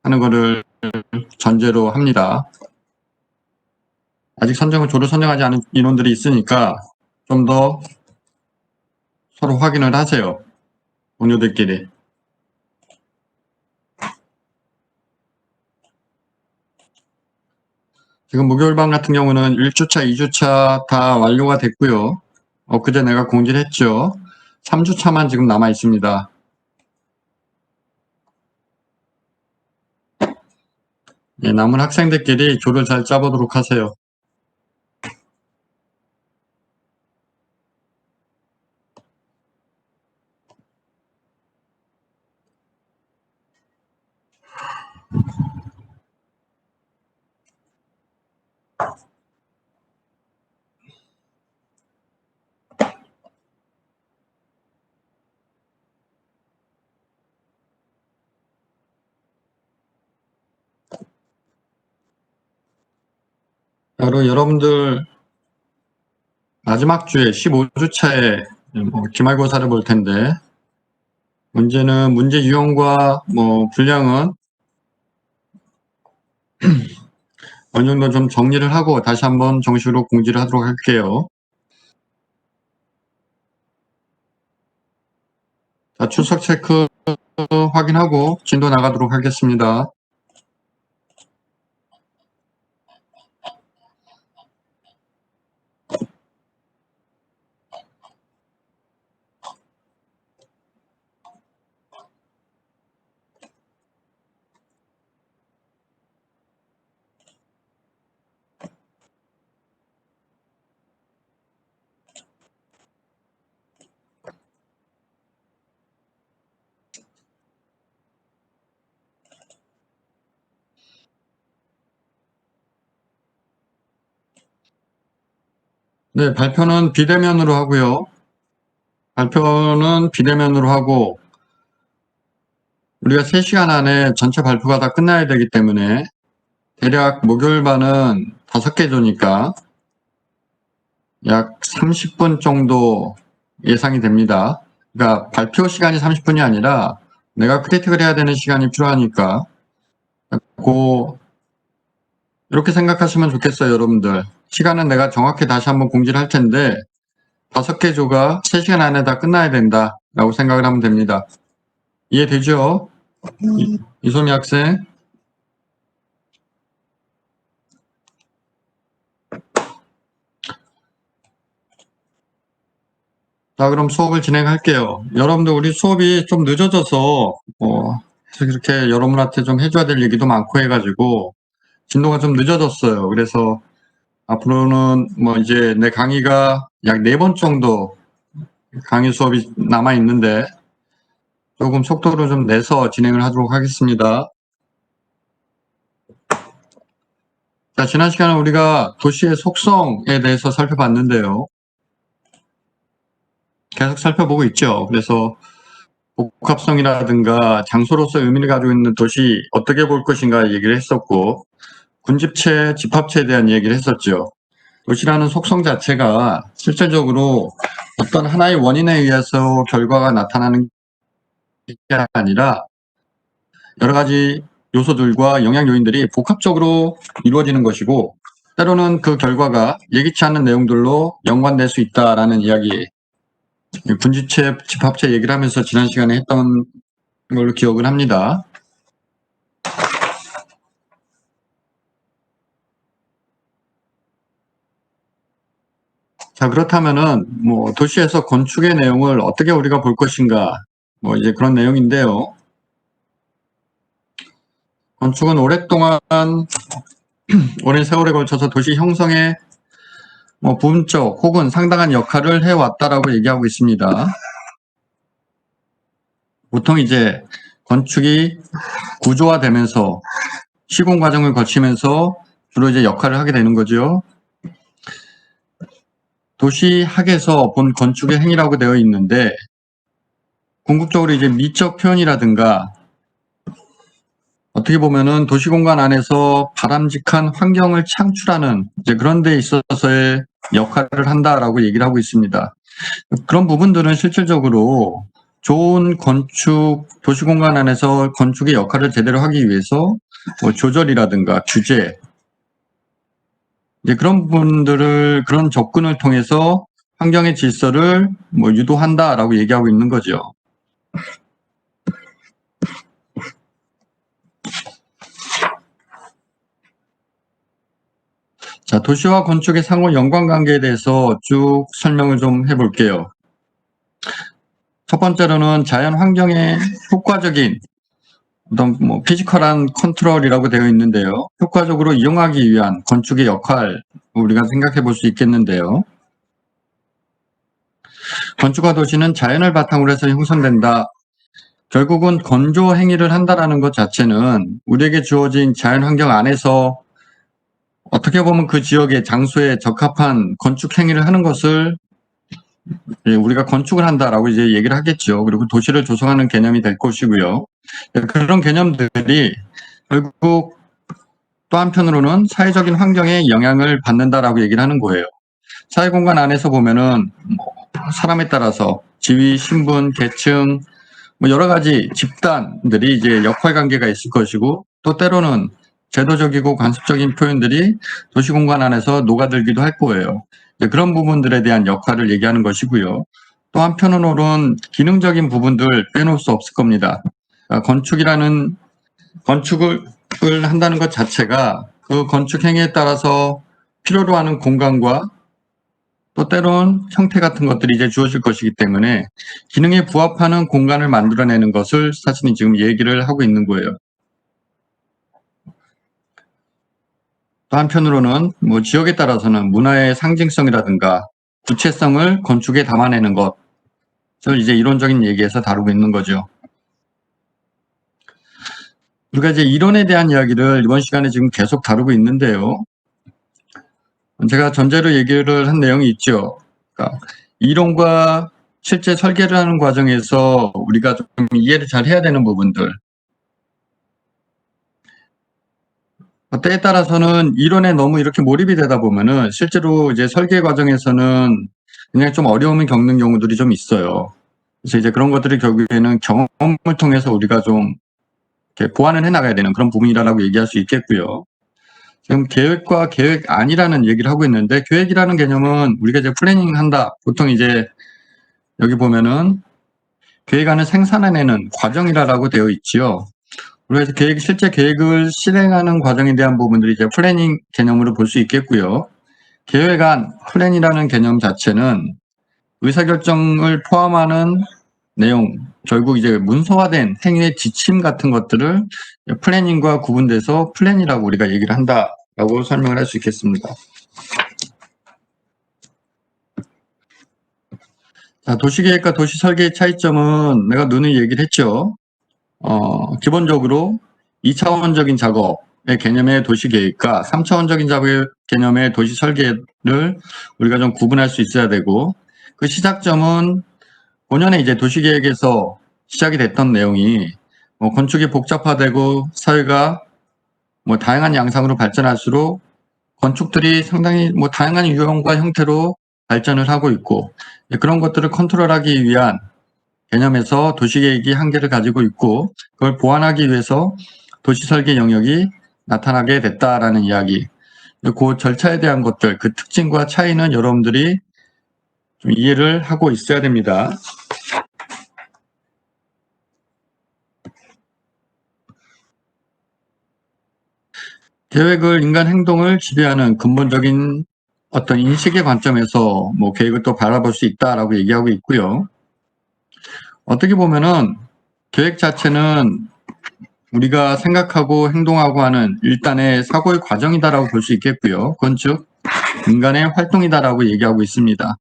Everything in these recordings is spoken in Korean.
하는 거를 전제로 합니다. 아직 조를 선정하지 않은 인원들이 있으니까 좀 더 서로 확인을 하세요. 동료들끼리. 지금 무교일반 같은 경우는 1주차, 2주차 다 완료가 됐고요. 엊그제 내가 공지를 했죠. 3주차만 지금 남아 있습니다. 예, 남은 학생들끼리 조를 잘 짜보도록 하세요. 바로 여러분들 마지막 주에 15주차에 기말고사를 볼 텐데, 문제는 문제 유형과 분량은 어느 정도 좀 정리를 하고 다시 한번 정식으로 공지를 하도록 할게요. 자, 출석 체크 확인하고 진도 나가도록 하겠습니다. 네, 발표는 비대면으로 하고요. 발표는 비대면으로 하고 우리가 3시간 안에 전체 발표가 다 끝나야 되기 때문에 대략 목요일반은 5개 조니까 약 30분 정도 예상이 됩니다. 그러니까 발표 시간이 30분이 아니라 내가 크리틱을 해야 되는 시간이 필요하니까 이렇게 생각하시면 좋겠어요, 여러분들. 시간은 내가 정확히 다시 한번 공지를 할 텐데 5개 조가 3시간 안에 다 끝나야 된다라고 생각을 하면 됩니다. 이해되죠? 이소미 학생. 자, 그럼 수업을 진행할게요. 여러분들 우리 수업이 좀 늦어져서 계속 이렇게 여러분한테 좀 해줘야 될 얘기도 많고 해가지고 진도가 좀 늦어졌어요. 그래서 앞으로는 이제 내 강의가 약 4번 정도 강의 수업이 남아 있는데 조금 속도를 좀 내서 진행을 하도록 하겠습니다. 자, 지난 시간에 우리가 도시의 속성에 대해서 살펴봤는데요. 계속 살펴보고 있죠. 그래서 복합성이라든가 장소로서 의미를 가지고 있는 도시 어떻게 볼 것인가 얘기를 했었고, 군집체, 집합체에 대한 얘기를 했었죠. 도시라는 속성 자체가 실질적으로 어떤 하나의 원인에 의해서 결과가 나타나는 게 아니라 여러 가지 요소들과 영향 요인들이 복합적으로 이루어지는 것이고, 때로는 그 결과가 예기치 않은 내용들로 연관될 수 있다라는 이야기, 군집체, 집합체 얘기를 하면서 지난 시간에 했던 걸로 기억을 합니다. 자, 그렇다면은 도시에서 건축의 내용을 어떻게 우리가 볼 것인가, 이제 그런 내용인데요. 건축은 오랫동안 오랜 세월에 걸쳐서 도시 형성에 부분적 혹은 상당한 역할을 해왔다라고 얘기하고 있습니다. 보통 이제 건축이 구조화되면서 시공 과정을 거치면서 주로 이제 역할을 하게 되는 거죠. 도시학에서 본 건축의 행위라고 되어 있는데 궁극적으로 이제 미적 표현이라든가 어떻게 보면은 도시공간 안에서 바람직한 환경을 창출하는 이제 그런 데 있어서의 역할을 한다라고 얘기를 하고 있습니다. 그런 부분들은 실질적으로 좋은 건축, 도시공간 안에서 건축의 역할을 제대로 하기 위해서 뭐 조절이라든가 규제, 이제 그런 부분들을, 그런 접근을 통해서 환경의 질서를 뭐 유도한다라고 얘기하고 있는 거죠. 자, 도시와 건축의 상호 연관관계에 대해서 쭉 설명을 좀 해볼게요. 첫 번째로는 자연 환경의 효과적인 어떤 뭐 피지컬한 컨트롤이라고 되어 있는데요. 효과적으로 이용하기 위한 건축의 역할 우리가 생각해 볼 수 있겠는데요. 건축과 도시는 자연을 바탕으로 해서 형성된다. 결국은 건조 행위를 한다라는 것 자체는 우리에게 주어진 자연 환경 안에서 어떻게 보면 그 지역의 장소에 적합한 건축 행위를 하는 것을 우리가 건축을 한다라고 이제 얘기를 하겠죠. 그리고 도시를 조성하는 개념이 될 것이고요. 그런 개념들이 결국 또 한편으로는 사회적인 환경에 영향을 받는다라고 얘기를 하는 거예요. 사회공간 안에서 보면은 사람에 따라서 지위, 신분, 계층, 뭐 여러 가지 집단들이 이제 역할 관계가 있을 것이고, 또 때로는 제도적이고 관습적인 표현들이 도시공간 안에서 녹아들기도 할 거예요. 그런 부분들에 대한 역할을 얘기하는 것이고요. 또 한편으로는 기능적인 부분들 빼놓을 수 없을 겁니다. 건축을 한다는 것 자체가 그 건축 행위에 따라서 필요로 하는 공간과 또 때론 형태 같은 것들이 이제 주어질 것이기 때문에 기능에 부합하는 공간을 만들어내는 것을 사실은 지금 얘기를 하고 있는 거예요. 또 한편으로는 뭐 지역에 따라서는 문화의 상징성이라든가 구체성을 건축에 담아내는 것을 이제 이론적인 얘기에서 다루고 있는 거죠. 우리가 이제 이론에 대한 이야기를 이번 시간에 지금 계속 다루고 있는데요. 제가 전제로 얘기를 한 내용이 있죠. 그러니까 이론과 실제 설계를 하는 과정에서 우리가 좀 이해를 잘 해야 되는 부분들. 때에 따라서는 이론에 너무 이렇게 몰입이 되다 보면은 실제로 이제 설계 과정에서는 그냥 좀 어려움을 겪는 경우들이 좀 있어요. 그래서 이제 그런 것들이 결국에는 경험을 통해서 우리가 좀 이렇게 보완을 해 나가야 되는 그런 부분이라고 얘기할 수 있겠고요. 지금 계획과 계획 아니라는 얘기를 하고 있는데, 계획이라는 개념은 우리가 이제 플래닝 한다. 보통 이제 여기 보면은 계획안을 생산해내는 과정이라고 되어 있지요. 그래서 실제 계획을 실행하는 과정에 대한 부분들이 이제 플래닝 개념으로 볼 수 있겠고요. 계획안, 플랜이라는 개념 자체는 의사결정을 포함하는 내용, 결국 이제 문서화된 행위의 지침 같은 것들을 플래닝과 구분돼서 플랜이라고 우리가 얘기를 한다라고 설명을 할 수 있겠습니다. 자, 도시계획과 도시설계의 차이점은 내가 누누이 얘기를 했죠. 기본적으로 2차원적인 작업의 개념의 도시계획과 3차원적인 작업의 개념의 도시설계를 우리가 좀 구분할 수 있어야 되고, 그 시작점은 본연의 이제 도시계획에서 시작이 됐던 내용이 건축이 복잡화되고 사회가 다양한 양상으로 발전할수록 건축들이 상당히 다양한 유형과 형태로 발전을 하고 있고, 그런 것들을 컨트롤하기 위한 개념에서 도시계획이 한계를 가지고 있고, 그걸 보완하기 위해서 도시설계 영역이 나타나게 됐다라는 이야기. 그 절차에 대한 것들, 그 특징과 차이는 여러분들이 좀 이해를 하고 있어야 됩니다. 계획을 인간 행동을 지배하는 근본적인 어떤 인식의 관점에서 계획을 또 바라볼 수 있다라고 얘기하고 있고요. 어떻게 보면은 계획 자체는 우리가 생각하고 행동하고 하는 일단의 사고의 과정이다라고 볼 수 있겠고요. 그건 즉 인간의 활동이다라고 얘기하고 있습니다.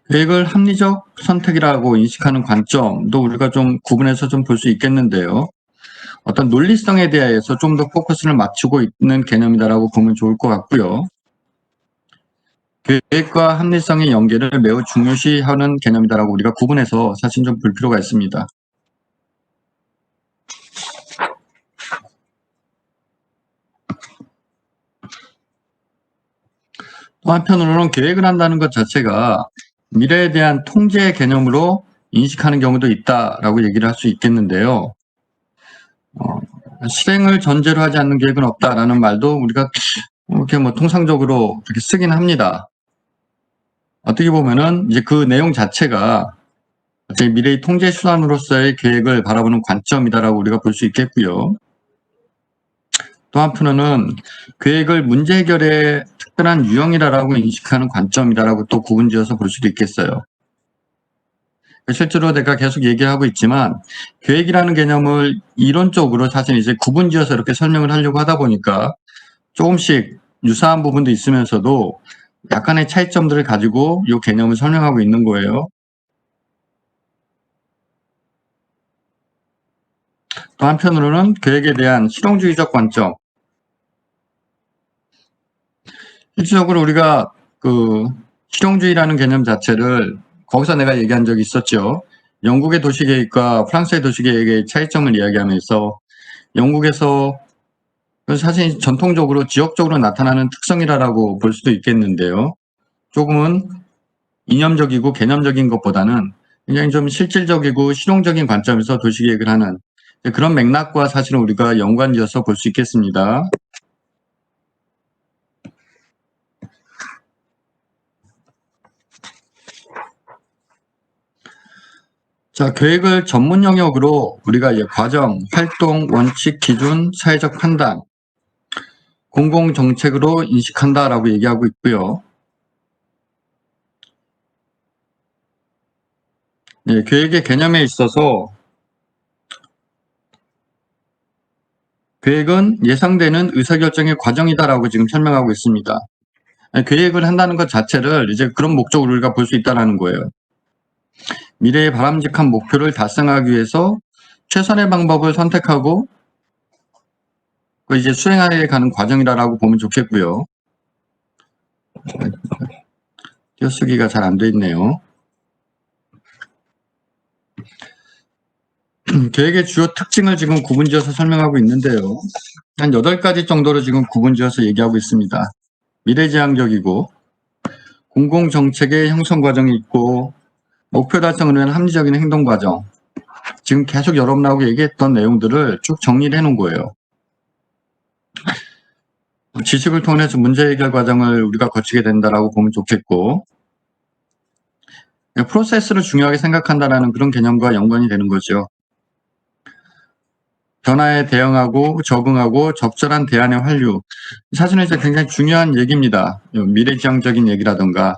계획을 합리적 선택이라고 인식하는 관점도 우리가 좀 구분해서 좀 볼 수 있겠는데요. 어떤 논리성에 대해서 좀 더 포커스를 맞추고 있는 개념이다라고 보면 좋을 것 같고요. 계획과 합리성의 연계를 매우 중요시하는 개념이다라고 우리가 구분해서 사실 좀 볼 필요가 있습니다. 또 한편으로는 계획을 한다는 것 자체가 미래에 대한 통제 개념으로 인식하는 경우도 있다라고 얘기를 할 수 있겠는데요. 실행을 전제로 하지 않는 계획은 없다라는 말도 우리가 이렇게 뭐 통상적으로 이렇게 쓰긴 합니다. 어떻게 보면은 이제 그 내용 자체가 미래의 통제 수단으로서의 계획을 바라보는 관점이다라고 우리가 볼 수 있겠고요. 또 한편으로는 계획을 문제 해결의 특별한 유형이라고 인식하는 관점이다라고 또 구분지어서 볼 수도 있겠어요. 실제로 내가 계속 얘기하고 있지만 계획이라는 개념을 이론적으로 사실 이제 구분지어서 이렇게 설명을 하려고 하다 보니까 조금씩 유사한 부분도 있으면서도 약간의 차이점들을 가지고 이 개념을 설명하고 있는 거예요. 또 한편으로는 계획에 대한 실용주의적 관점. 실질적으로 우리가 그 실용주의라는 개념 자체를 거기서 내가 얘기한 적이 있었죠. 영국의 도시계획과 프랑스의 도시계획의 차이점을 이야기하면서 영국에서 사실 전통적으로 지역적으로 나타나는 특성이라고 볼 수도 있겠는데요. 조금은 이념적이고 개념적인 것보다는 굉장히 좀 실질적이고 실용적인 관점에서 도시계획을 하는 그런 맥락과 사실은 우리가 연관지어서 볼 수 있겠습니다. 자, 계획을 전문 영역으로 우리가 이제 과정, 활동, 원칙, 기준, 사회적 판단, 공공정책으로 인식한다라고 얘기하고 있고요. 네, 계획의 개념에 있어서 계획은 예상되는 의사결정의 과정이다라고 지금 설명하고 있습니다. 계획을 한다는 것 자체를 이제 그런 목적으로 우리가 볼 수 있다는 거예요. 미래의 바람직한 목표를 달성하기 위해서 최선의 방법을 선택하고 이제 수행하여 가는 과정이라고 보면 좋겠고요. 띄어쓰기가 잘 안 돼 있네요. 계획의 주요 특징을 지금 구분지어서 설명하고 있는데요. 한 8가지 정도로 지금 구분지어서 얘기하고 있습니다. 미래지향적이고 공공정책의 형성 과정이 있고 목표 달성을 위한 합리적인 행동 과정. 지금 계속 여러분하고 얘기했던 내용들을 쭉 정리를 해놓은 거예요. 지식을 통해서 문제 해결 과정을 우리가 거치게 된다라고 보면 좋겠고 프로세스를 중요하게 생각한다라는 그런 개념과 연관이 되는 거죠. 변화에 대응하고 적응하고 적절한 대안의 환류. 사실은 이제 굉장히 중요한 얘기입니다. 미래지향적인 얘기라든가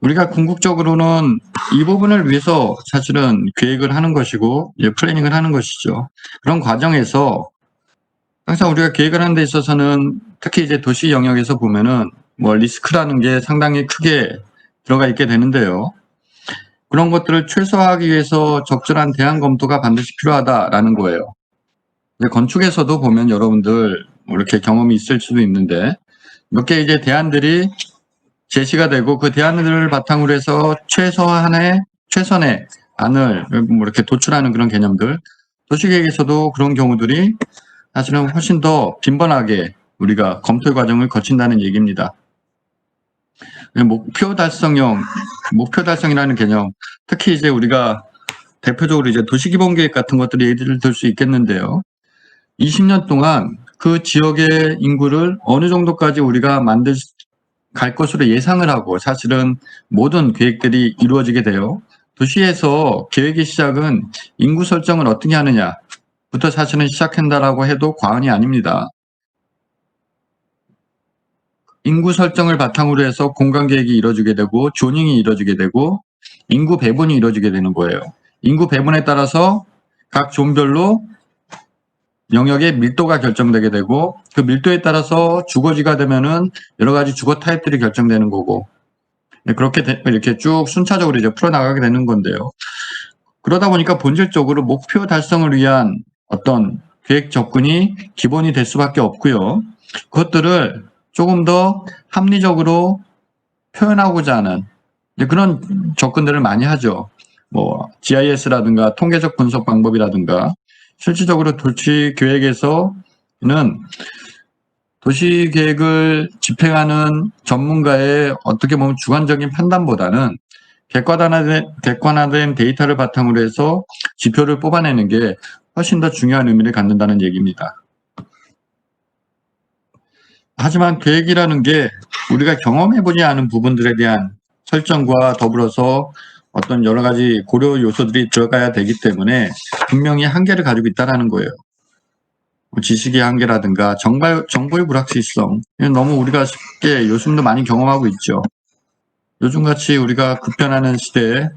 우리가 궁극적으로는 이 부분을 위해서 사실은 계획을 하는 것이고 플래닝을 하는 것이죠. 그런 과정에서 항상 우리가 계획을 하는 데 있어서는 특히 이제 도시 영역에서 보면은 뭐 리스크라는 게 상당히 크게 들어가 있게 되는데요. 그런 것들을 최소화하기 위해서 적절한 대안 검토가 반드시 필요하다라는 거예요. 건축에서도 보면 여러분들 뭐 이렇게 경험이 있을 수도 있는데 몇 개 이제 대안들이 제시가 되고 그 대안들을 바탕으로 해서 최선의 안을 뭐 이렇게 도출하는 그런 개념들 도시계획에서도 그런 경우들이 사실은 훨씬 더 빈번하게 우리가 검토 과정을 거친다는 얘기입니다. 목표 달성이라는 개념 특히 이제 우리가 대표적으로 이제 도시기본계획 같은 것들이 예를 들 수 있겠는데요. 20년 동안 그 지역의 인구를 어느 정도까지 우리가 갈 것으로 예상을 하고 사실은 모든 계획들이 이루어지게 돼요. 도시에서 계획의 시작은 인구 설정을 어떻게 하느냐부터 사실은 시작한다라고 해도 과언이 아닙니다. 인구 설정을 바탕으로 해서 공간계획이 이루어지게 되고 조닝이 이루어지게 되고 인구 배분이 이루어지게 되는 거예요. 인구 배분에 따라서 각 존별로 영역의 밀도가 결정되게 되고 그 밀도에 따라서 주거지가 되면은 여러 가지 주거 타입들이 결정되는 거고 그렇게 이렇게 쭉 순차적으로 이제 풀어나가게 되는 건데요. 그러다 보니까 본질적으로 목표 달성을 위한 어떤 계획 접근이 기본이 될 수밖에 없고요. 그것들을 조금 더 합리적으로 표현하고자 하는 그런 접근들을 많이 하죠. 뭐 GIS라든가 통계적 분석 방법이라든가 실질적으로 도시 계획에서는 도시 계획을 집행하는 전문가의 어떻게 보면 주관적인 판단보다는 객관화된 데이터를 바탕으로 해서 지표를 뽑아내는 게 훨씬 더 중요한 의미를 갖는다는 얘기입니다. 하지만 계획이라는 게 우리가 경험해보지 않은 부분들에 대한 설정과 더불어서 어떤 여러 가지 고려 요소들이 들어가야 되기 때문에 분명히 한계를 가지고 있다는 거예요. 지식의 한계라든가 정보의 불확실성, 너무 우리가 쉽게 요즘도 많이 경험하고 있죠. 요즘같이 우리가 급변하는 시대에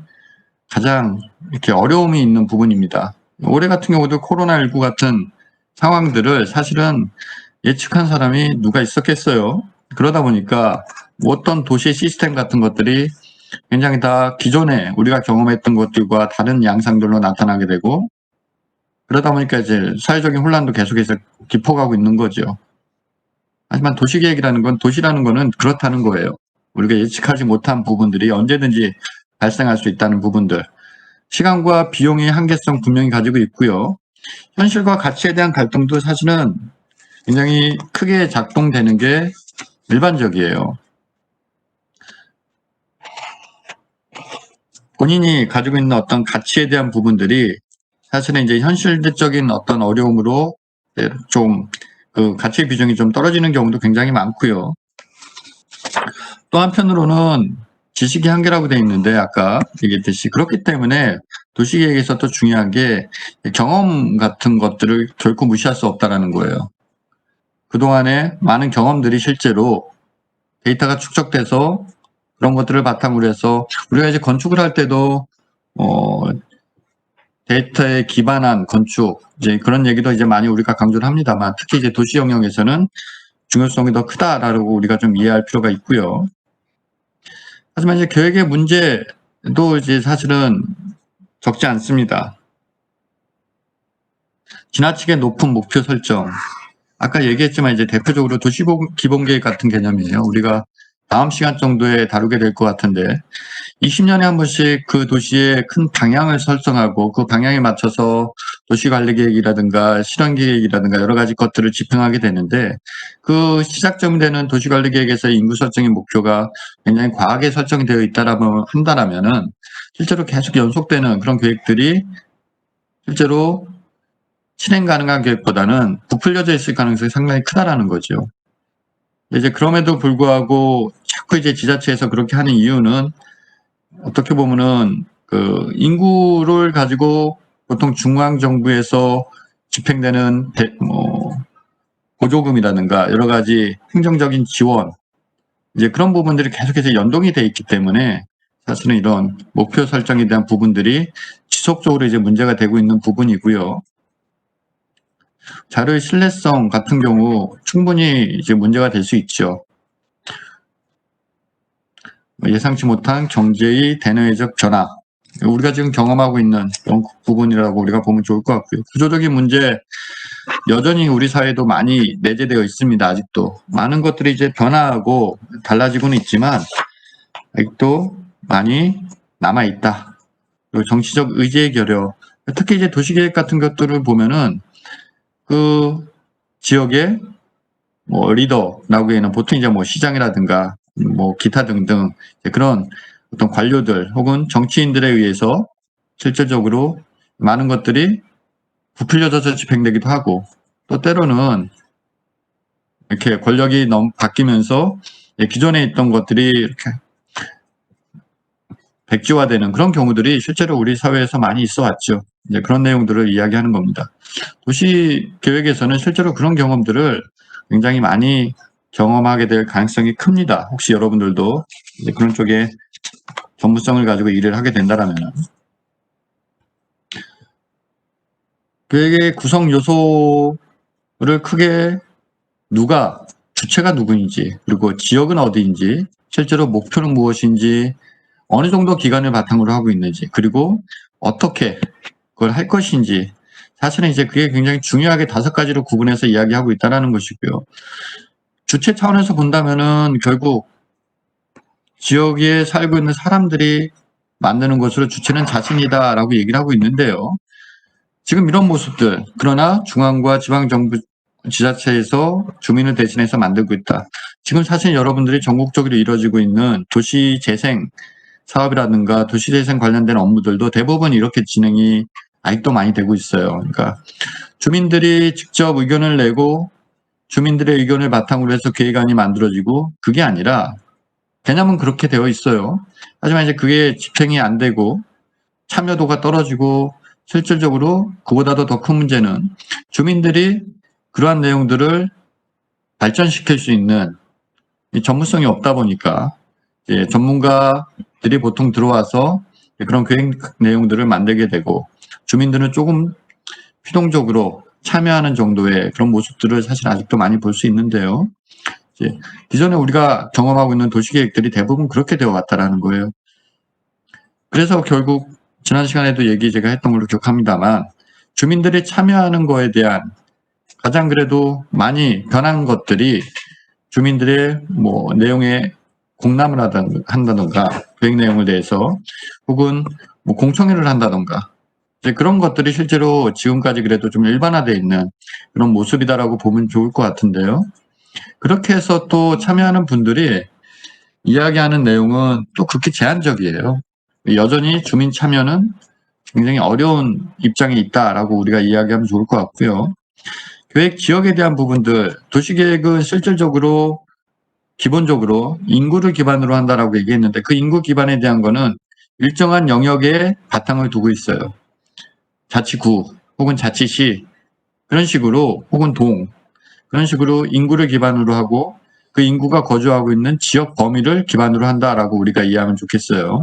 가장 이렇게 어려움이 있는 부분입니다. 올해 같은 경우도 코로나19 같은 상황들을 사실은 예측한 사람이 누가 있었겠어요. 그러다 보니까 어떤 도시의 시스템 같은 것들이 굉장히 다 기존에 우리가 경험했던 것들과 다른 양상들로 나타나게 되고, 그러다 보니까 이제 사회적인 혼란도 계속해서 깊어가고 있는 거죠. 하지만 도시계획이라는 건, 도시라는 거는 그렇다는 거예요. 우리가 예측하지 못한 부분들이 언제든지 발생할 수 있다는 부분들, 시간과 비용의 한계성 분명히 가지고 있고요. 현실과 가치에 대한 갈등도 사실은 굉장히 크게 작동되는 게 일반적이에요. 본인이 가지고 있는 어떤 가치에 대한 부분들이 사실은 이제 현실적인 어떤 어려움으로 좀 그 가치의 비중이 좀 떨어지는 경우도 굉장히 많고요. 또 한편으로는 지식의 한계라고 되어 있는데 아까 얘기했듯이 그렇기 때문에 도시계획에서 또 중요한 게 경험 같은 것들을 결코 무시할 수 없다는 거예요. 그동안에 많은 경험들이 실제로 데이터가 축적돼서 그런 것들을 바탕으로 해서 우리가 이제 건축을 할 때도 데이터에 기반한 건축, 이제 그런 얘기도 이제 많이 우리가 강조를 합니다만, 특히 이제 도시 영역에서는 중요성이 더 크다라고 우리가 좀 이해할 필요가 있고요. 하지만 이제 계획의 문제도 이제 사실은 적지 않습니다. 지나치게 높은 목표 설정. 아까 얘기했지만 이제 대표적으로 도시 기본계획 같은 개념이에요. 우리가 다음 시간 정도에 다루게 될 것 같은데, 20년에 한 번씩 그 도시의 큰 방향을 설정하고 그 방향에 맞춰서 도시관리계획이라든가 실현계획이라든가 여러 가지 것들을 집행하게 되는데, 그 시작점이 되는 도시관리계획에서의 인구 설정의 목표가 굉장히 과하게 설정이 되어 한다라면은 실제로 계속 연속되는 그런 계획들이 실제로 실행 가능한 계획보다는 부풀려져 있을 가능성이 상당히 크다라는 거죠. 이제 그럼에도 불구하고 자꾸 이제 지자체에서 그렇게 하는 이유는 어떻게 보면은 그 인구를 가지고 보통 중앙 정부에서 집행되는 보조금이라든가 여러 가지 행정적인 지원, 이제 그런 부분들이 계속해서 연동이 돼 있기 때문에 사실은 이런 목표 설정에 대한 부분들이 지속적으로 이제 문제가 되고 있는 부분이고요. 자료의 신뢰성 같은 경우 충분히 이제 문제가 될 수 있죠. 예상치 못한 경제의 대내외적 변화, 우리가 지금 경험하고 있는 그런 부분이라고 우리가 보면 좋을 것 같고요. 구조적인 문제, 여전히 우리 사회도 많이 내재되어 있습니다. 아직도 많은 것들이 이제 변화하고 달라지고는 있지만 아직도 많이 남아 있다. 그리고 정치적 의지의 결여, 특히 이제 도시계획 같은 것들을 보면은 그 지역의 리더라고 하는 보통 이제 시장이라든가 기타 등등 그런 어떤 관료들 혹은 정치인들에 의해서 실질적으로 많은 것들이 부풀려져서 집행되기도 하고, 또 때로는 이렇게 권력이 너무 바뀌면서 기존에 있던 것들이 이렇게 백지화되는 그런 경우들이 실제로 우리 사회에서 많이 있어 왔죠. 이제 그런 내용들을 이야기하는 겁니다. 도시 계획에서는 실제로 그런 경험들을 굉장히 많이 경험하게 될 가능성이 큽니다. 혹시 여러분들도 이제 그런 쪽에 전문성을 가지고 일을 하게 된다라면. 계획의 구성 요소를 크게 주체가 누구인지, 그리고 지역은 어디인지, 실제로 목표는 무엇인지, 어느 정도 기간을 바탕으로 하고 있는지, 그리고 어떻게 그걸 할 것인지, 사실은 이제 그게 굉장히 중요하게 5가지로 구분해서 이야기하고 있다는 것이고요. 주체 차원에서 본다면은 결국 지역에 살고 있는 사람들이 만드는 것으로 주체는 자신이다라고 얘기를 하고 있는데요. 지금 이런 모습들, 그러나 중앙과 지방정부 지자체에서 주민을 대신해서 만들고 있다. 지금 사실 여러분들이 전국적으로 이루어지고 있는 도시 재생 사업이라든가 도시재생 관련된 업무들도 대부분 이렇게 진행이 아직도 많이 되고 있어요. 그러니까 주민들이 직접 의견을 내고 주민들의 의견을 바탕으로 해서 계획안이 만들어지고, 그게 아니라 개념은 그렇게 되어 있어요. 하지만 이제 그게 집행이 안 되고 참여도가 떨어지고, 실질적으로 그보다도 더 큰 문제는 주민들이 그러한 내용들을 발전시킬 수 있는 전문성이 없다 보니까 이제 전문가들이 보통 들어와서 그런 계획 내용들을 만들게 되고, 주민들은 조금 피동적으로 참여하는 정도의 그런 모습들을 사실 아직도 많이 볼 수 있는데요. 이제 기존에 우리가 경험하고 있는 도시계획들이 대부분 그렇게 되어 왔다라는 거예요. 그래서 결국 지난 시간에도 얘기 제가 했던 걸로 기억합니다만, 주민들이 참여하는 거에 대한 가장 그래도 많이 변한 것들이 주민들의 뭐 내용에 공람을 한다던가, 계획 내용을 대해서, 혹은 뭐 공청회를 한다던가, 이제 그런 것들이 실제로 지금까지 그래도 좀 일반화되어 있는 그런 모습이다라고 보면 좋을 것 같은데요. 그렇게 해서 또 참여하는 분들이 이야기하는 내용은 또 극히 제한적이에요. 여전히 주민 참여는 굉장히 어려운 입장에 있다라고 우리가 이야기하면 좋을 것 같고요. 계획 지역에 대한 부분들, 도시계획은 실질적으로 기본적으로 인구를 기반으로 한다라고 얘기했는데, 그 인구 기반에 대한 거는 일정한 영역에 바탕을 두고 있어요. 자치구 혹은 자치시, 그런 식으로, 혹은 동, 그런 식으로 인구를 기반으로 하고 그 인구가 거주하고 있는 지역 범위를 기반으로 한다라고 우리가 이해하면 좋겠어요.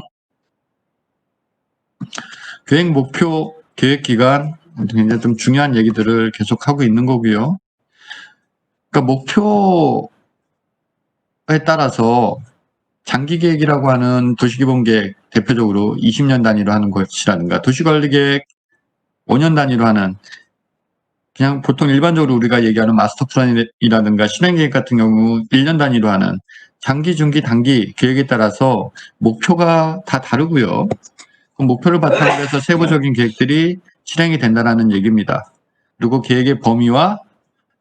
계획 목표, 계획 기간, 굉장히 좀 중요한 얘기들을 계속 하고 있는 거고요. 그러니까 목표에 따라서 장기 계획이라고 하는 도시기본계획, 대표적으로 20년 단위로 하는 것이라든가, 도시관리계획 5년 단위로 하는, 그냥 보통 일반적으로 우리가 얘기하는 마스터 플랜이라든가 실행계획 같은 경우 1년 단위로 하는 장기, 중기, 단기 계획에 따라서 목표가 다 다르고요. 그 목표를 바탕으로 해서 세부적인 계획들이 실행이 된다는 얘기입니다. 그리고 계획의 범위와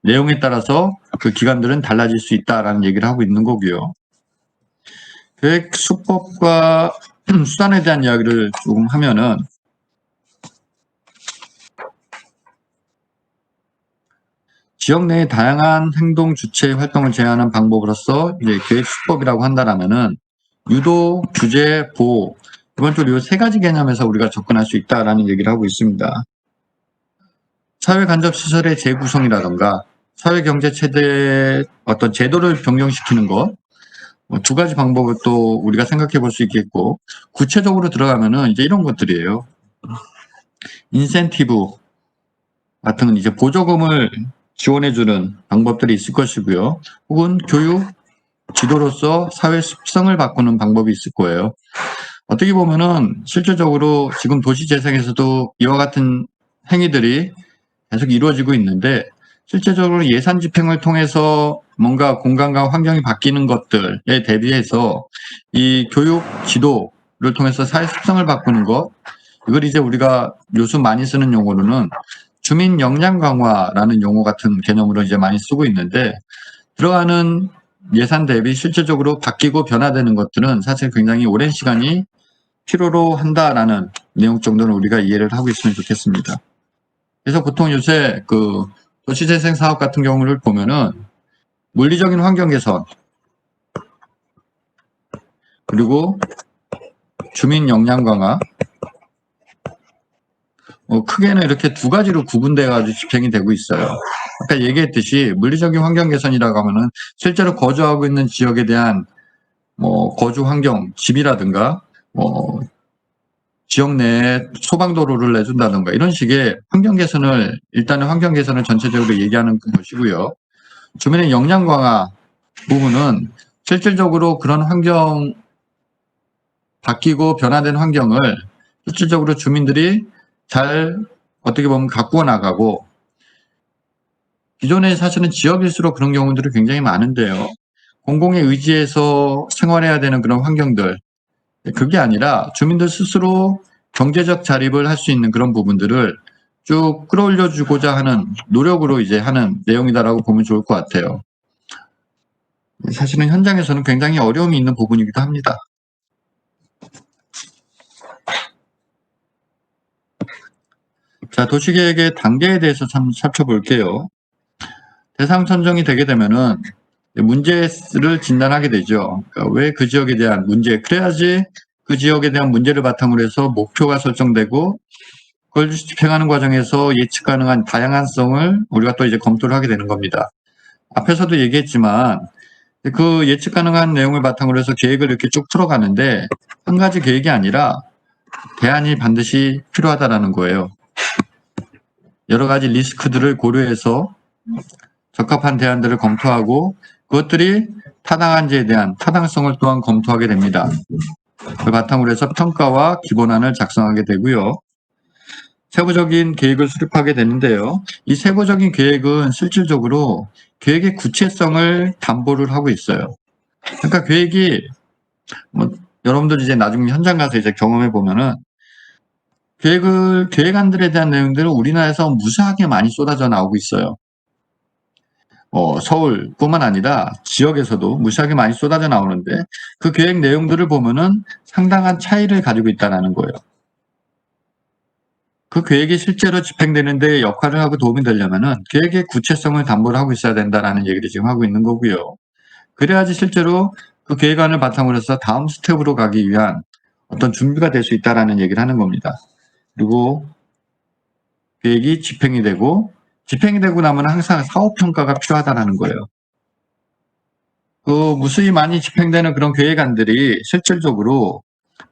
내용에 따라서 그 기간들은 달라질 수 있다라는 얘기를 하고 있는 거고요. 계획 수법과 수단에 대한 이야기를 조금 하면은, 지역 내의 다양한 행동 주체 활동을 제한하는 방법으로서 이제 계획 수법이라고 한다라면은, 유도, 규제, 보호, 기본적으로 이 세 가지 개념에서 우리가 접근할 수 있다라는 얘기를 하고 있습니다. 사회간접시설의 재구성이라던가 사회경제체제의 어떤 제도를 변경시키는 것, 두 가지 방법을 또 우리가 생각해 볼 수 있겠고, 구체적으로 들어가면은 이제 이런 것들이에요. 인센티브 같은 이제 보조금을 지원해주는 방법들이 있을 것이고요. 혹은 교육, 지도로서 사회 습성을 바꾸는 방법이 있을 거예요. 어떻게 보면은 실질적으로 지금 도시재생에서도 이와 같은 행위들이 계속 이루어지고 있는데, 실제적으로 예산 집행을 통해서 뭔가 공간과 환경이 바뀌는 것들에 대비해서 이 교육 지도를 통해서 사회 습성을 바꾸는 것, 이걸 이제 우리가 요즘 많이 쓰는 용어로는 주민 역량 강화라는 용어 같은 개념으로 이제 많이 쓰고 있는데, 들어가는 예산 대비 실질적으로 바뀌고 변화되는 것들은 사실 굉장히 오랜 시간이 필요로 한다라는 내용 정도는 우리가 이해를 하고 있으면 좋겠습니다. 그래서 보통 요새 그 도시재생 사업 같은 경우를 보면은 물리적인 환경 개선, 그리고 주민 역량 강화, 크게는 이렇게 두 가지로 구분돼 가지고 집행이 되고 있어요. 아까 얘기했듯이 물리적인 환경 개선이라고 하면은 실제로 거주하고 있는 지역에 대한 뭐 거주 환경, 집이라든가 뭐 지역 내에 소방도로를 내준다든가 이런 식의 환경 개선을, 일단은 환경 개선을 전체적으로 얘기하는 것이고요. 주민의 역량 강화 부분은 실질적으로 그런 환경, 바뀌고 변화된 환경을 실질적으로 주민들이 잘 어떻게 보면 가꾸어 나가고, 기존에 사실은 지역일수록 그런 경우들이 굉장히 많은데요. 공공의 의지에서 생활해야 되는 그런 환경들, 그게 아니라 주민들 스스로 경제적 자립을 할 수 있는 그런 부분들을 쭉 끌어올려 주고자 하는 노력으로 이제 하는 내용이다라고 보면 좋을 것 같아요. 사실은 현장에서는 굉장히 어려움이 있는 부분이기도 합니다. 자, 도시계획의 단계에 대해서 살펴볼게요. 대상 선정이 되게 되면은 문제를 진단하게 되죠. 그러니까 왜 그 지역에 대한 문제, 그래야지 그 지역에 대한 문제를 바탕으로 해서 목표가 설정되고 그걸 집행하는 과정에서 예측 가능한 다양한성을 우리가 또 이제 검토를 하게 되는 겁니다. 앞에서도 얘기했지만 그 예측 가능한 내용을 바탕으로 해서 계획을 이렇게 쭉 풀어가는데 한 가지 계획이 아니라 대안이 반드시 필요하다라는 거예요. 여러 가지 리스크들을 고려해서 적합한 대안들을 검토하고 그것들이 타당한지에 대한 타당성을 또한 검토하게 됩니다. 그 바탕으로 해서 평가와 기본안을 작성하게 되고요. 세부적인 계획을 수립하게 되는데요. 이 세부적인 계획은 실질적으로 계획의 구체성을 담보를 하고 있어요. 그러니까 계획이 여러분들 이제 나중에 현장 가서 이제 경험해 보면은 계획안들에 대한 내용들은 우리나라에서 무수하게 많이 쏟아져 나오고 있어요. 서울뿐만 아니라 지역에서도 무수하게 많이 쏟아져 나오는데 그 계획 내용들을 보면은 상당한 차이를 가지고 있다는 거예요. 그 계획이 실제로 집행되는 데 역할을 하고 도움이 되려면은 계획의 구체성을 담보를 하고 있어야 된다라는 얘기를 지금 하고 있는 거고요. 그래야지 실제로 그 계획안을 바탕으로 해서 다음 스텝으로 가기 위한 어떤 준비가 될 수 있다라는 얘기를 하는 겁니다. 그리고 계획이 집행이 되고 나면 항상 사후평가가 필요하다는 거예요. 그 무수히 많이 집행되는 그런 계획안들이 실질적으로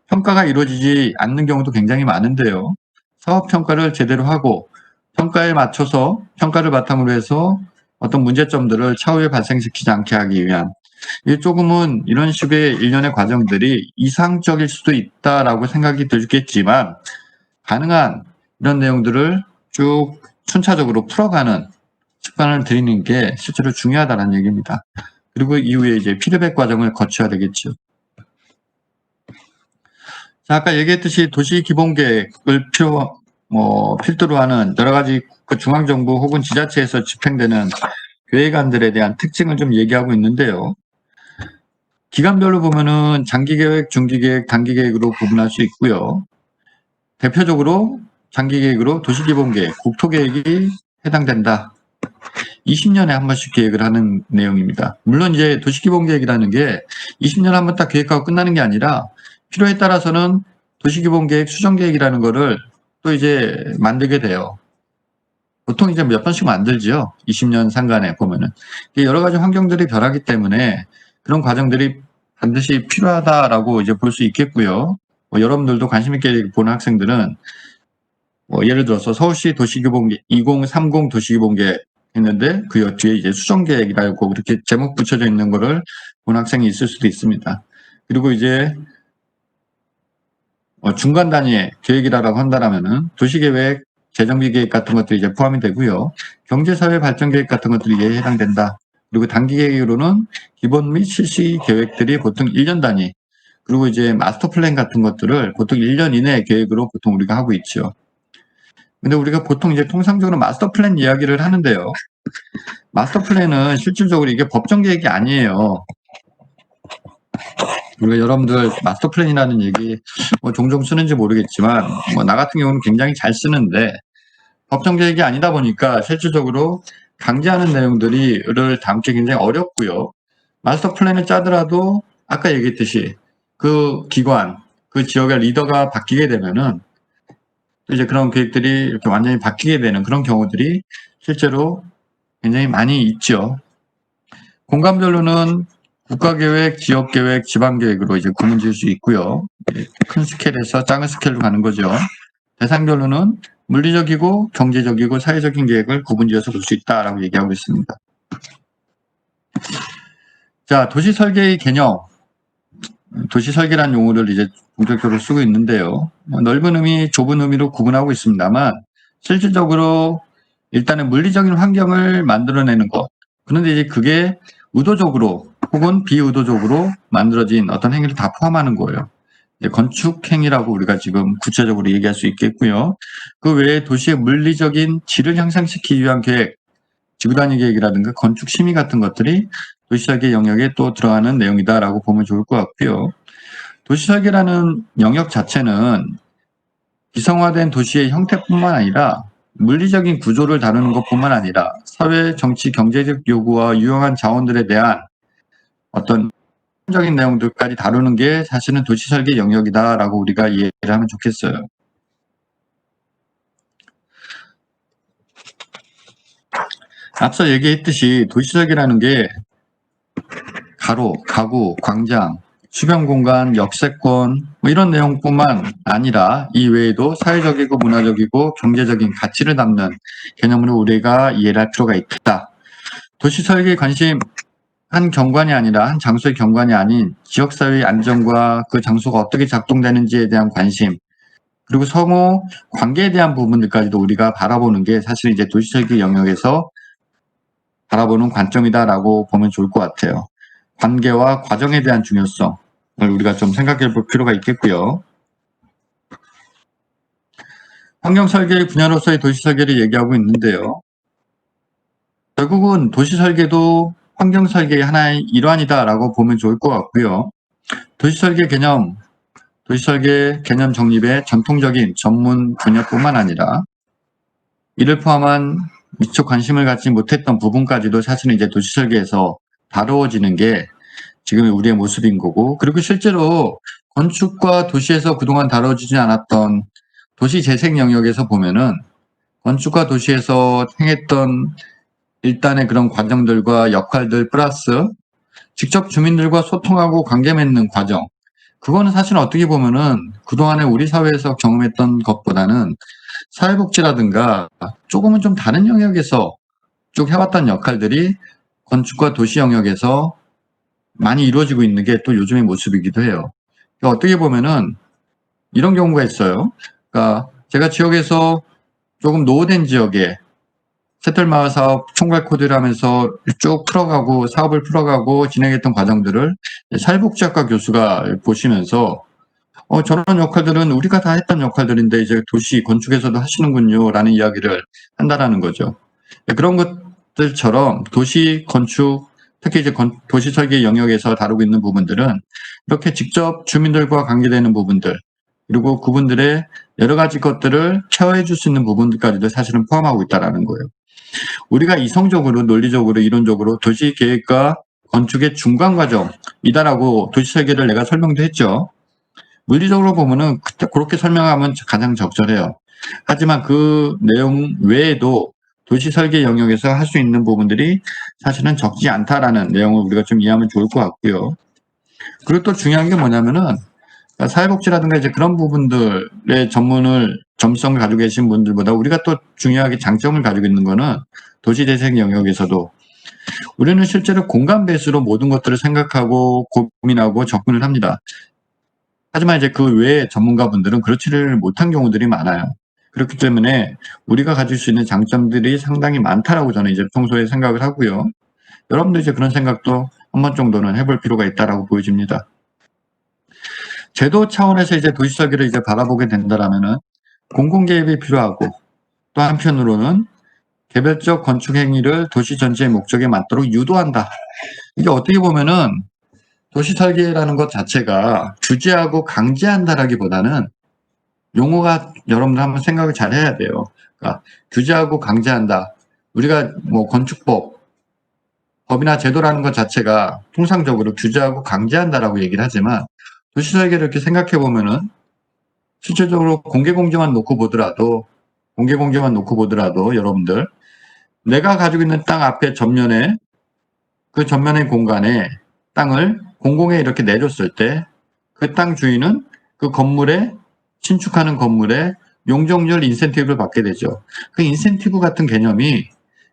평가가 이루어지지 않는 경우도 굉장히 많은데요. 사업평가를 제대로 하고 평가에 맞춰서 평가를 바탕으로 해서 어떤 문제점들을 차후에 발생시키지 않게 하기 위한 조금은 이런 식의 일련의 과정들이 이상적일 수도 있다라고 생각이 들겠지만 가능한 이런 내용들을 쭉 순차적으로 풀어가는 습관을 들이는 게 실제로 중요하다는 얘기입니다. 그리고 이후에 이제 피드백 과정을 거쳐야 되겠죠. 자, 아까 얘기했듯이 도시기본계획을 필두로 하는 여러 가지 중앙정부 혹은 지자체에서 집행되는 계획안들에 대한 특징을 좀 얘기하고 있는데요. 기간별로 보면은 장기계획, 중기계획, 단기계획으로 구분할 수 있고요. 대표적으로 장기계획으로 도시기본계획, 국토계획이 해당된다. 20년에 한 번씩 계획을 하는 내용입니다. 물론 이제 도시기본계획이라는 게 20년에 한 번 딱 계획하고 끝나는 게 아니라 필요에 따라서는 도시기본계획, 수정계획이라는 거를 또 이제 만들게 돼요. 보통 이제 몇 번씩 만들죠. 20년 상간에 보면은. 여러 가지 환경들이 변하기 때문에 그런 과정들이 반드시 필요하다라고 이제 볼 수 있겠고요. 여러분들도 관심 있게 보는 학생들은 예를 들어서 서울시 도시기본계획 2030 도시기본계획 했는데 그 뒤에 이제 수정계획이라고 그렇게 제목 붙여져 있는 거를 본 학생이 있을 수도 있습니다. 그리고 이제 중간 단위의 계획이라고 한다면은 도시계획, 재정비 계획 같은 것들이 이제 포함이 되고요. 경제사회 발전 계획 같은 것들이 이에 해당된다. 그리고 단기 계획으로는 기본 및 실시 계획들이 보통 1년 단위. 그리고 이제 마스터 플랜 같은 것들을 보통 1년 이내의 계획으로 보통 우리가 하고 있죠. 근데 우리가 보통 이제 통상적으로 마스터 플랜 이야기를 하는데요. 마스터 플랜은 실질적으로 이게 법정 계획이 아니에요. 우리가 여러분들 마스터 플랜이라는 얘기 종종 쓰는지 모르겠지만 나 같은 경우는 굉장히 잘 쓰는데 법정 계획이 아니다 보니까 실질적으로 강제하는 내용들을 담기 굉장히 어렵고요. 마스터 플랜을 짜더라도 아까 얘기했듯이 그 기관, 그 지역의 리더가 바뀌게 되면은 이제 그런 계획들이 이렇게 완전히 바뀌게 되는 그런 경우들이 실제로 굉장히 많이 있죠. 공간별로는 국가계획, 지역계획, 지방계획으로 이제 구분 지을 수 있고요. 큰 스케일에서 작은 스케일로 가는 거죠. 대상별로는 물리적이고 경제적이고 사회적인 계획을 구분 지어서 볼 수 있다라고 얘기하고 있습니다. 자, 도시설계의 개념. 도시설계라는 용어를 이제 본격적으로 쓰고 있는데요. 넓은 의미, 좁은 의미로 구분하고 있습니다만 실질적으로 일단은 물리적인 환경을 만들어내는 것. 그런데 이제 그게 의도적으로 혹은 비의도적으로 만들어진 어떤 행위를 다 포함하는 거예요. 이제 건축 행위라고 우리가 지금 구체적으로 얘기할 수 있겠고요. 그 외에 도시의 물리적인 질을 향상시키기 위한 계획, 지구단위 계획이라든가 건축 심의 같은 것들이 도시설계 영역에 또 들어가는 내용이다라고 보면 좋을 것 같고요. 도시설계라는 영역 자체는 기성화된 도시의 형태뿐만 아니라 물리적인 구조를 다루는 것뿐만 아니라 사회, 정치, 경제적 요구와 유용한 자원들에 대한 어떤 적인 내용들까지 다루는 게 사실은 도시설계 영역이다라고 우리가 이해를 하면 좋겠어요. 앞서 얘기했듯이 도시설계라는 게 가로, 가구, 광장, 주변 공간, 역세권 뭐 이런 내용뿐만 아니라 이 외에도 사회적이고 문화적이고 경제적인 가치를 담는 개념으로 우리가 이해를 할 필요가 있다. 도시설계에 관심 한 경관이 아니라 한 장소의 경관이 아닌 지역사회의 안정과 그 장소가 어떻게 작동되는지에 대한 관심, 그리고 성호 관계에 대한 부분들까지도 우리가 바라보는 게 사실 이제 도시설계 영역에서 바라보는 관점이다라고 보면 좋을 것 같아요. 관계와 과정에 대한 중요성을 우리가 좀 생각해 볼 필요가 있겠고요. 환경설계의 분야로서의 도시설계를 얘기하고 있는데요. 결국은 도시설계도 환경설계의 하나의 일환이다라고 보면 좋을 것 같고요. 도시설계 개념 정립의 전통적인 전문 분야뿐만 아니라 이를 포함한 미처 관심을 갖지 못했던 부분까지도 사실은 이제 도시설계에서 다루어지는 게 지금 우리의 모습인 거고, 그리고 실제로 건축과 도시에서 그동안 다뤄지지 않았던 도시재생 영역에서 보면은 건축과 도시에서 행했던 일단의 그런 과정들과 역할들 플러스 직접 주민들과 소통하고 관계 맺는 과정, 그거는 사실 어떻게 보면은 그동안에 우리 사회에서 경험했던 것보다는 사회복지라든가 조금은 좀 다른 영역에서 쭉 해왔던 역할들이 건축과 도시 영역에서 많이 이루어지고 있는 게 또 요즘의 모습이기도 해요. 그러니까 어떻게 보면은 이런 경우가 있어요. 그러니까 제가 지역에서 조금 노후된 지역에 새털마을 사업 총괄 코디를 하면서 쭉 풀어가고 사업을 풀어가고 진행했던 과정들을 사회복지학과 교수가 보시면서 저런 역할들은 우리가 다 했던 역할들인데 이제 도시 건축에서도 하시는군요 라는 이야기를 한다라는 거죠. 그런 것들처럼 도시 건축, 특히 이제 도시 설계 영역에서 다루고 있는 부분들은 이렇게 직접 주민들과 관계되는 부분들, 그리고 그분들의 여러 가지 것들을 케어해 줄 수 있는 부분들까지도 사실은 포함하고 있다라는 거예요. 우리가 이성적으로, 논리적으로, 이론적으로 도시 계획과 건축의 중간 과정이다라고 도시 설계를 내가 설명도 했죠. 물리적으로 보면은 그렇게 설명하면 가장 적절해요. 하지만 그 내용 외에도 도시 설계 영역에서 할 수 있는 부분들이 사실은 적지 않다라는 내용을 우리가 좀 이해하면 좋을 것 같고요. 그리고 또 중요한 게 뭐냐면은 사회복지라든가 이제 그런 부분들의 전문성을 가지고 계신 분들보다 우리가 또 중요하게 장점을 가지고 있는 거는 도시재생 영역에서도 우리는 실제로 공간 베이스로 모든 것들을 생각하고 고민하고 접근을 합니다. 하지만 이제 그 외에 전문가분들은 그렇지를 못한 경우들이 많아요. 그렇기 때문에 우리가 가질 수 있는 장점들이 상당히 많다라고 저는 이제 평소에 생각을 하고요. 여러분도 이제 그런 생각도 한 번 정도는 해볼 필요가 있다라고 보여집니다. 제도 차원에서 이제 도시설계를 이제 바라보게 된다라면은 공공개입이 필요하고, 또 한편으로는 개별적 건축 행위를 도시 전체의 목적에 맞도록 유도한다. 이게 어떻게 보면은 도시 설계라는 것 자체가 규제하고 강제한다라기보다는 용어가 여러분들 한번 생각을 잘 해야 돼요. 그러니까 규제하고 강제한다. 우리가 뭐 건축법, 법이나 제도라는 것 자체가 통상적으로 규제하고 강제한다라고 얘기를 하지만 도시 설계를 이렇게 생각해 보면은 실질적으로 공개공제만 놓고 보더라도 여러분들 내가 가지고 있는 땅 앞에 전면에 그 전면의 공간에 땅을 공공에 이렇게 내줬을 때 그 땅 주인은 그 건물에 신축하는 건물에 용적률 인센티브를 받게 되죠. 그 인센티브 같은 개념이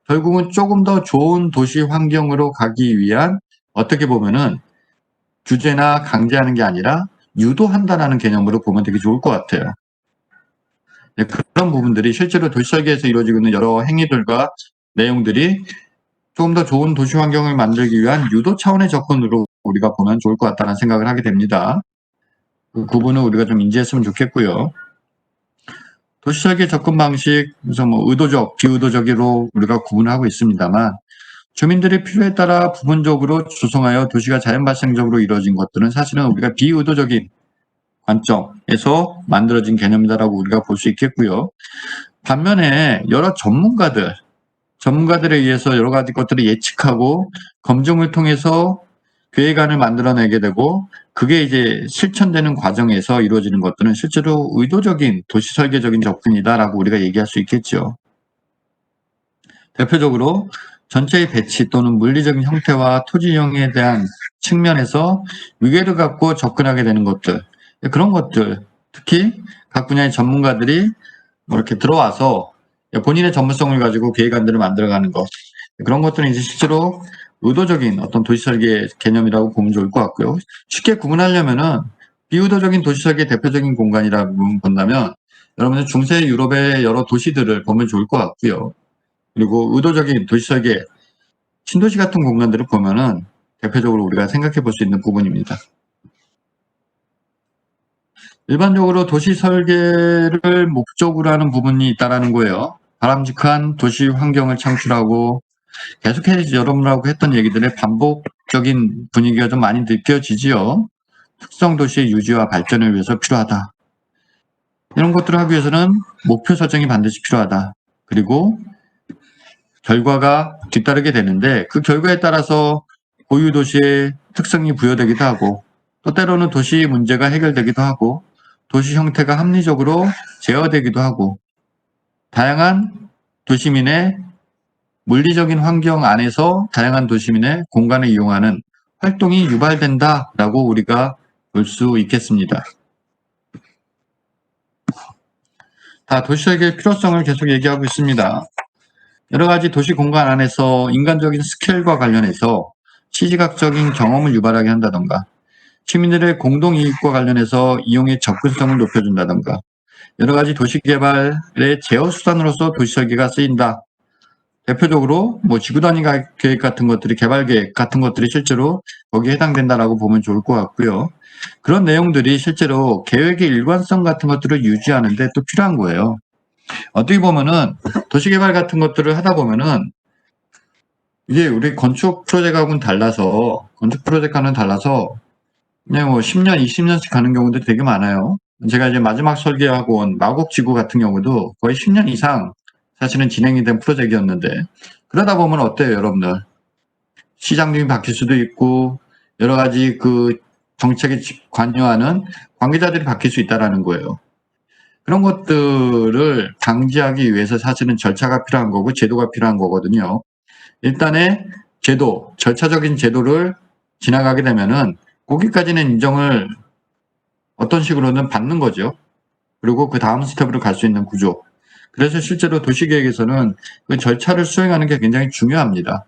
결국은 조금 더 좋은 도시 환경으로 가기 위한 어떻게 보면은 규제나 강제하는 게 아니라 유도한다라는 개념으로 보면 되게 좋을 것 같아요. 네, 그런 부분들이 실제로 도시설계에서 이루어지고 있는 여러 행위들과 내용들이 조금 더 좋은 도시 환경을 만들기 위한 유도 차원의 접근으로 우리가 보면 좋을 것 같다는 생각을 하게 됩니다. 그 부분을 우리가 좀 인지했으면 좋겠고요. 도시설계 접근 방식, 그래서 뭐 의도적, 비의도적으로 우리가 구분하고 있습니다만 주민들의 필요에 따라 부분적으로 조성하여 도시가 자연 발생적으로 이루어진 것들은 사실은 우리가 비의도적인 관점에서 만들어진 개념이다라고 우리가 볼 수 있겠고요. 반면에 여러 전문가들에 의해서 여러 가지 것들을 예측하고 검증을 통해서 계획안을 만들어내게 되고 그게 이제 실천되는 과정에서 이루어지는 것들은 실제로 의도적인 도시 설계적인 접근이다라고 우리가 얘기할 수 있겠죠. 대표적으로 전체의 배치 또는 물리적인 형태와 토지 이용에 대한 측면에서 위계를 갖고 접근하게 되는 것들, 그런 것들, 특히 각 분야의 전문가들이 이렇게 들어와서 본인의 전문성을 가지고 계획안들을 만들어가는 것, 그런 것들은 이제 실제로 의도적인 어떤 도시설계 개념이라고 보면 좋을 것 같고요. 쉽게 구분하려면은 비의도적인 도시설계 대표적인 공간이라고 본다면 여러분들 중세 유럽의 여러 도시들을 보면 좋을 것 같고요. 그리고 의도적인 도시설계, 신도시 같은 공간들을 보면은 대표적으로 우리가 생각해 볼 수 있는 부분입니다. 일반적으로 도시 설계를 목적으로 하는 부분이 있다라는 거예요. 바람직한 도시 환경을 창출하고 계속해서 여러분하고 했던 얘기들의 반복적인 분위기가 좀 많이 느껴지지요. 특성 도시의 유지와 발전을 위해서 필요하다. 이런 것들을 하기 위해서는 목표 설정이 반드시 필요하다. 그리고 결과가 뒤따르게 되는데 그 결과에 따라서 고유 도시의 특성이 부여되기도 하고 또 때로는 도시 문제가 해결되기도 하고 도시 형태가 합리적으로 제어되기도 하고 다양한 도시민의 물리적인 환경 안에서 다양한 도시민의 공간을 이용하는 활동이 유발된다라고 우리가 볼 수 있겠습니다. 다 도시설계의 필요성을 계속 얘기하고 있습니다. 여러 가지 도시 공간 안에서 인간적인 스케일과 관련해서 시시각적인 경험을 유발하게 한다던가 시민들의 공동이익과 관련해서 이용의 접근성을 높여준다던가 여러 가지 도시개발의 제어수단으로서 도시설계가 쓰인다. 대표적으로 뭐 지구단위 계획 같은 것들이 개발 계획 같은 것들이 실제로 거기에 해당된다라고 보면 좋을 것 같고요. 그런 내용들이 실제로 계획의 일관성 같은 것들을 유지하는데 또 필요한 거예요. 어떻게 보면은 도시개발 같은 것들을 하다 보면은 이게 우리 건축 프로젝트하고는 달라서 그냥 뭐 10년, 20년씩 가는 경우도 되게 많아요. 제가 이제 마지막 설계하고 온 마곡지구 같은 경우도 거의 10년 이상 사실은 진행이 된 프로젝트였는데 그러다 보면 어때요, 여러분들? 시장님이 바뀔 수도 있고 여러 가지 그 정책에 관여하는 관계자들이 바뀔 수 있다라는 거예요. 그런 것들을 방지하기 위해서 사실은 절차가 필요한 거고 제도가 필요한 거거든요. 일단의 제도, 절차적인 제도를 지나가게 되면은 거기까지는 인정을 어떤 식으로는 받는 거죠. 그리고 그 다음 스텝으로 갈 수 있는 구조. 그래서 실제로 도시계획에서는 그 절차를 수행하는 게 굉장히 중요합니다.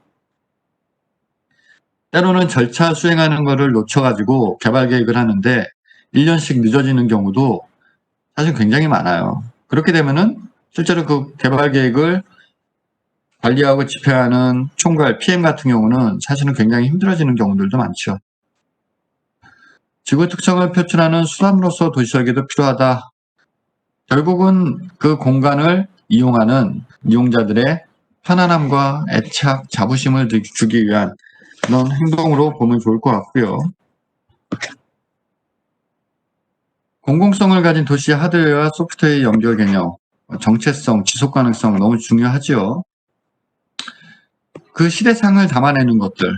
때로는 절차 수행하는 거를 놓쳐가지고 개발 계획을 하는데 1년씩 늦어지는 경우도 사실 굉장히 많아요. 그렇게 되면은 실제로 그 개발 계획을 관리하고 집행하는 총괄 PM 같은 경우는 사실은 굉장히 힘들어지는 경우들도 많죠. 지구 특성을 표출하는 수단으로서 도시설계도 필요하다. 결국은 그 공간을 이용하는 이용자들의 편안함과 애착, 자부심을 주기 위한 그런 행동으로 보면 좋을 것 같고요. 공공성을 가진 도시 하드웨어와 소프트웨어의 연결 개념, 정체성, 지속 가능성 너무 중요하죠. 그 시대상을 담아내는 것들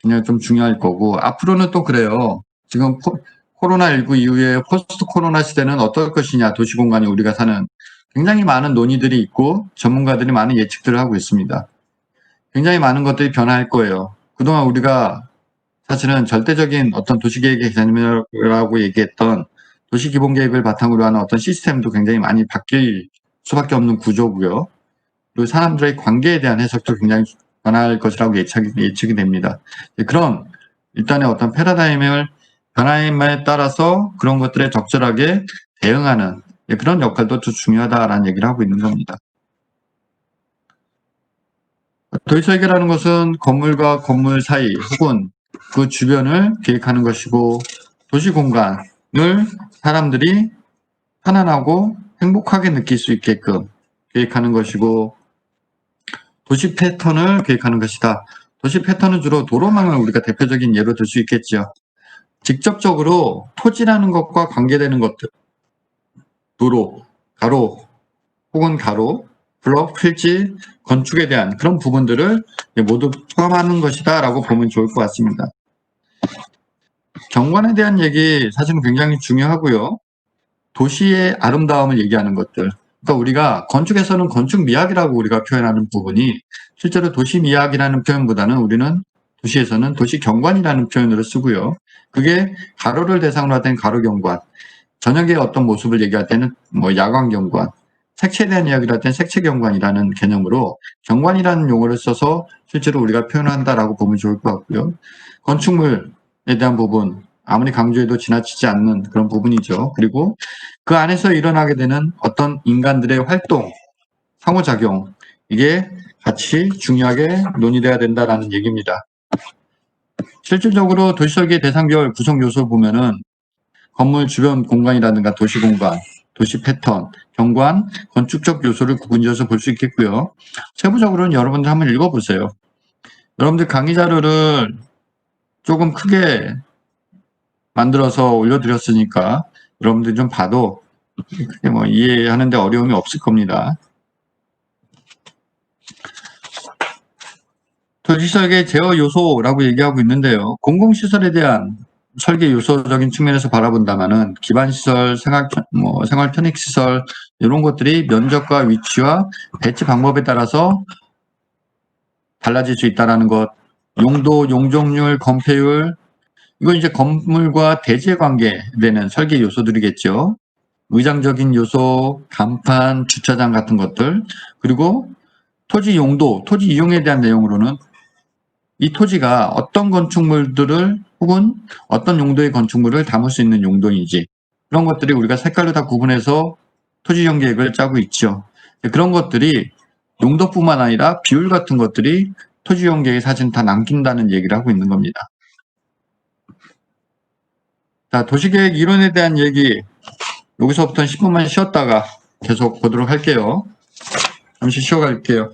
그냥 좀 중요할 거고 앞으로는 또 그래요. 지금 코로나19 이후에 포스트 코로나 시대는 어떨 것이냐, 도시공간이 우리가 사는 굉장히 많은 논의들이 있고 전문가들이 많은 예측들을 하고 있습니다. 굉장히 많은 것들이 변화할 거예요. 그동안 우리가 사실은 절대적인 어떤 도시계획의 개념이라고 얘기했던 도시기본계획을 바탕으로 하는 어떤 시스템도 굉장히 많이 바뀔 수밖에 없는 구조고요. 그리고 사람들의 관계에 대한 해석도 굉장히 변할 것이라고 예측이 됩니다. 그런 일단의 어떤 패러다임을 변화에 따라서 그런 것들에 적절하게 대응하는 그런 역할도 좀 중요하다라는 얘기를 하고 있는 겁니다. 도시설계라는 것은 건물과 건물 사이 혹은 그 주변을 계획하는 것이고 도시공간을 사람들이 편안하고 행복하게 느낄 수 있게끔 계획하는 것이고 도시 패턴을 계획하는 것이다. 도시 패턴은 주로 도로망을 우리가 대표적인 예로 들 수 있겠죠. 직접적으로 토지라는 것과 관계되는 것들, 도로, 가로, 혹은 가로, 블록, 필지, 건축에 대한 그런 부분들을 모두 포함하는 것이다 라고 보면 좋을 것 같습니다. 경관에 대한 얘기 사실은 굉장히 중요하고요. 도시의 아름다움을 얘기하는 것들. 그러니까 우리가 건축에서는 건축 미학이라고 우리가 표현하는 부분이 실제로 도시 미학이라는 표현보다는 우리는 도시에서는 도시 경관이라는 표현으로 쓰고요. 그게 가로를 대상으로 할 때는 가로 경관, 저녁의 어떤 모습을 얘기할 때는 뭐 야광 경관, 색채에 대한 이야기를 할 때는 색채 경관이라는 개념으로 경관이라는 용어를 써서 실제로 우리가 표현한다라고 보면 좋을 것 같고요. 건축물에 대한 부분, 아무리 강조해도 지나치지 않는 그런 부분이죠. 그리고 그 안에서 일어나게 되는 어떤 인간들의 활동, 상호작용, 이게 같이 중요하게 논의돼야 된다라는 얘기입니다. 실질적으로 도시설계 대상별 구성 요소를 보면은 건물 주변 공간이라든가 도시 공간, 도시 패턴, 경관, 건축적 요소를 구분지어서 볼 수 있겠고요. 세부적으로는 여러분들 한번 읽어보세요. 여러분들 강의 자료를 조금 크게 만들어서 올려드렸으니까 여러분들 좀 봐도 크게 뭐 이해하는데 어려움이 없을 겁니다. 도시설계 제어 요소라고 얘기하고 있는데요. 공공시설에 대한 설계 요소적인 측면에서 바라본다면은 기반시설, 생활 편익시설 이런 것들이 면적과 위치와 배치 방법에 따라서 달라질 수 있다는 것, 용도, 용적률, 건폐율, 이건 이제 건물과 대지의 관계되는 설계 요소들이겠죠. 의장적인 요소, 간판, 주차장 같은 것들, 그리고 토지 용도, 토지 이용에 대한 내용으로는 이 토지가 어떤 건축물들을 혹은 어떤 용도의 건축물을 담을 수 있는 용도인지 그런 것들이 우리가 색깔로 다 구분해서 토지이용 계획을 짜고 있죠. 그런 것들이 용도뿐만 아니라 비율 같은 것들이 토지이용 계획에 사실 다 남긴다는 얘기를 하고 있는 겁니다. 자, 도시계획 이론에 대한 얘기 여기서부터는 10분만 쉬었다가 계속 보도록 할게요. 잠시 쉬어갈게요.